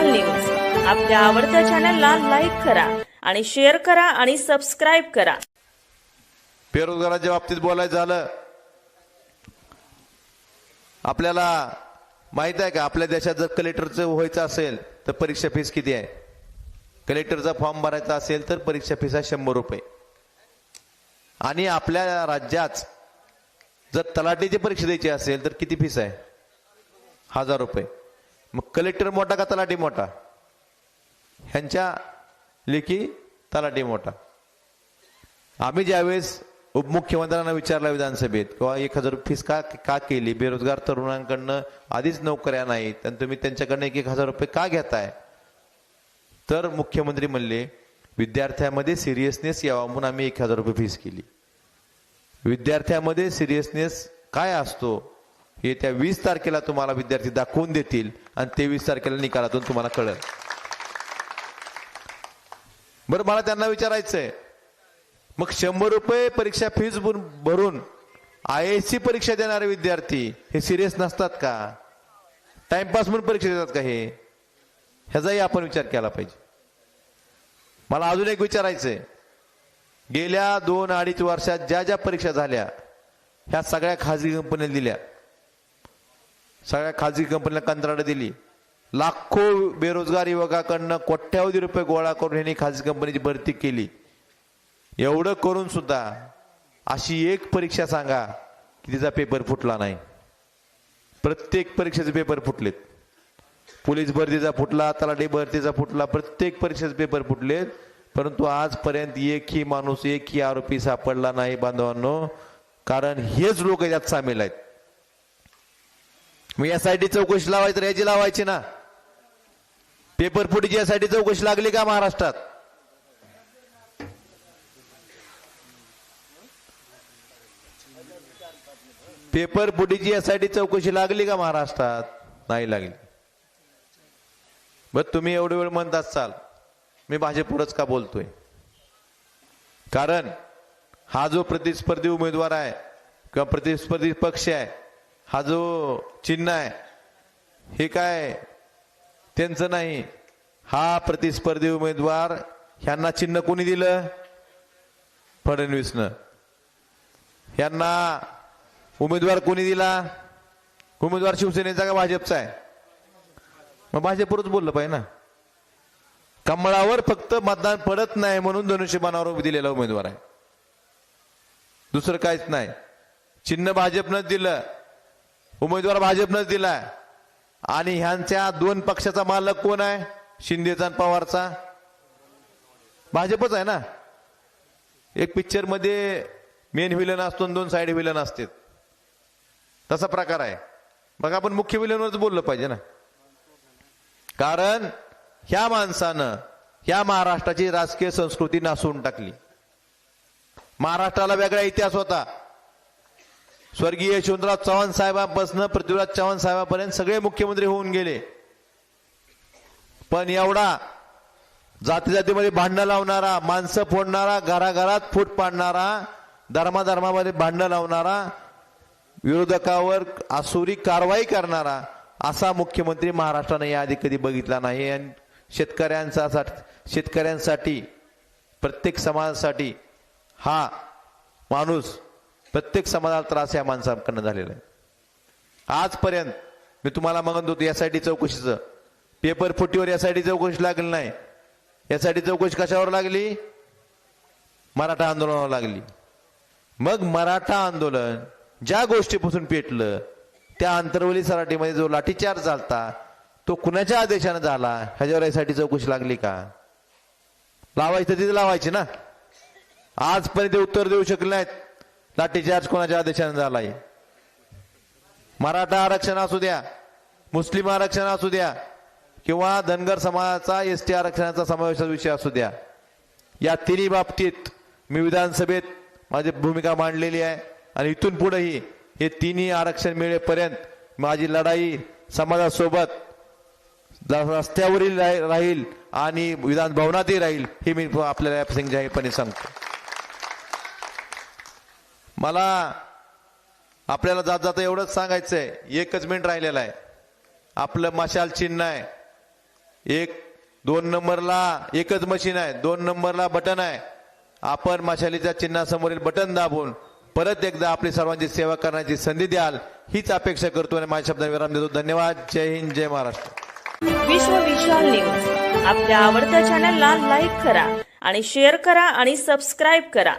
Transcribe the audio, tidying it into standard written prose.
मशाल न्यूज. आपल्या आवडत्या चॅनलला लाईक करा आणि शेअर करा आणि सबस्क्राईब करा. बेरोजगारांच्या बाबतीत बोलायचं झालं, आपल्याला माहित आहे का आपल्या देशात जर कलेक्टरचं व्हायचं असेल तर परीक्षा फीस किती आहे? कलेक्टरचा फॉर्म भरायचा असेल तर परीक्षा फीस आहे 100 रुपये. आणि आपल्या राज्यात जर तलाठीची परीक्षा द्यायची असेल तर किती फीस आहे? 1000 रुपये. मग कलेक्टर मोठा का तलाठी मोठा? ह्यांच्या लेखी तलाठी मोठा. आम्ही ज्यावेळेस उपमुख्यमंत्र्यांना विचारलं विधानसभेत किंवा 1000 फीस का केली, बेरोजगार तरुणांकडनं आधीच नोकऱ्या नाहीत आणि तुम्ही त्यांच्याकडनं 1000 रुपये का घेताय, तर मुख्यमंत्री म्हणले विद्यार्थ्यांमध्ये सिरियसनेस यावा म्हणून आम्ही 1000 रुपये फीस केली. विद्यार्थ्यांमध्ये सिरियसनेस काय असतो हे त्या 20 तारखेला तुम्हाला विद्यार्थी दाखवून देतील आणि 23 तारखेला निकालातून तुम्हाला कळेल. बरं, मला त्यांना विचारायचंय, मग 100 रुपये परीक्षा फीस भरून IASची परीक्षा देणारे विद्यार्थी हे सिरियस नसतात का? टाइमपास म्हणून परीक्षा देतात का? हे ह्याचाही आपण विचार केला पाहिजे. मला अजून एक विचारायचंय, गेल्या 2-2.5 वर्षात ज्या ज्या परीक्षा झाल्या ह्या सगळ्या खाजगी कंपन्यांनी दिल्या, सगळ्या खाजगी कंपन्यांना कंत्राटं दिली. लाखो बेरोजगार युवकाकडनं कोट्यावधी रुपये गोळा करून ह्यांनी खाजगी कंपनीची भरती केली. एवढं करून सुद्धा अशी एक परीक्षा सांगा की तिचा पेपर फुटला नाही. प्रत्येक परीक्षेचे पेपर फुटलेत. पोलीस भरतीचा फुटला, तलाठी भरतीचा फुटला, प्रत्येक परीक्षेचे पेपर फुटलेत. परंतु आजपर्यंत एकही माणूस, एकही आरोपी सापडला नाही बांधवांनो, कारण हेच लोक यात सामील आहेत. मग यासाठी चौकशी लावायची तर याची लावायची ना. पेपर फुटीची यासाठी चौकशी लागली का महाराष्ट्रात? पेपर फुटीची यासाठी चौकशी लागली का महाराष्ट्रात? नाही लागली. बरं, तुम्ही एवढे वेळ म्हणत असाल मी भाजपवरच का बोलतोय? कारण हा जो प्रतिस्पर्धी उमेदवार आहे किंवा प्रतिस्पर्धी पक्ष आहे, हा जो चिन्ह आहे हे काय त्यांचं नाही. हा प्रतिस्पर्धी उमेदवार ह्यांना चिन्ह कोणी दिलं? फडणवीसनं. ह्यांना उमेदवार कोणी दिला? उमेदवार शिवसेनेचा का भाजपचा आहे? मग भाजपवरच बोललं पाहिजे ना. कमळावर फक्त मतदान पडत नाही म्हणून धनुष्यबाणावर दिलेला उमेदवार आहे, दुसरं काहीच नाही. चिन्ह भाजपनंच दिलं, उमेदवार भाजपनंच दिला. आणि ह्यांच्या 2 पक्षाचा मालक कोण आहे? शिंदेचा आणि पवारचा. भाजपच आहे ना. एक पिक्चर मध्ये मेन व्हिलन असतो आणि 2 साइड व्हिलन असतात, तसा प्रकार आहे. मग आपण मुख्य व्हिलनवरच बोललं पाहिजे ना. कारण ह्या माणसानं ह्या महाराष्ट्राची राजकीय संस्कृती नासून टाकली. महाराष्ट्राला वेगळा इतिहास होता. स्वर्गीय यशवंतराव चव्हाण साहेबांपासून पृथ्वीराज चव्हाण साहेबांपर्यंत सगळे मुख्यमंत्री होऊन गेले. पण एवढा जातीजातीमध्ये भांडणं लावणारा, माणसं फोडणारा, घराघरात फूट पाडणारा, धर्माधर्मामध्ये भांडणं लावणारा, विरोधकावर आसुरी कारवाई करणारा असा मुख्यमंत्री महाराष्ट्राने याआधी कधी बघितला नाही. आणि शेतकऱ्यांसाठी प्रत्येक समाजासाठी हा माणूस, प्रत्येक समाजाला त्रास या माणसाकडनं झालेला आहे. आजपर्यंत मी तुम्हाला म्हणत होतो यासाठी चौकशीचं, पेपर फुटीवर यासाठी चौकशी लागली नाही. यासाठी चौकशी कशावर लागली? मराठा आंदोलनावर लागली. मग मराठा आंदोलन ज्या गोष्टीपासून पेटलं, त्या अंतरवली सराटीमध्ये जो लाठीचार्ज झालता तो कुणाच्या आदेशाने झाला ह्याच्यावर यासाठी चौकशी लागली का? लावायचं तिथे लावायची ना. आजपर्यंत उत्तर देऊ शकले नाहीत लाठीचार्ज कोणाच्या आदेशाने झालाय. मराठा आरक्षण असू द्या, मुस्लिम आरक्षण असू द्या किंवा धनगर समाजाचा ST आरक्षणाचा समावेशाचा विषय असू द्या, या तिन्ही बाबतीत मी विधानसभेत माझी भूमिका मांडलेली आहे. आणि इथून पुढेही हे तिन्ही आरक्षण मिळेपर्यंत माझी लढाई समाजासोबत रस्त्यावरील राहील आणि विधान भवनातही राहील, हे मी आपल्याला या प्रसंगी जाहीरपणे सांगतो. मला आपल्याला जात जाता एवढंच सांगायचंय, एकच मिनिट राहिलेला आहे. आपलं मशाल चिन्ह आहे, दोन नंबरला एकच मशीन आहे, 2 नंबरला बटन आहे. आपण मशालीच्या चिन्हासमोरील बटन दाबून परत एकदा आपली सर्वांची सेवा करण्याची संधी द्याल हीच अपेक्षा करतो आणि माझ्या शब्दांना विराम देतो. धन्यवाद. जय हिंद, जय महाराष्ट्र. विश्व विशाल न्यूज आपल्या आवडत्या चॅनलला लाईक करा आणि शेअर करा आणि सबस्क्राईब करा.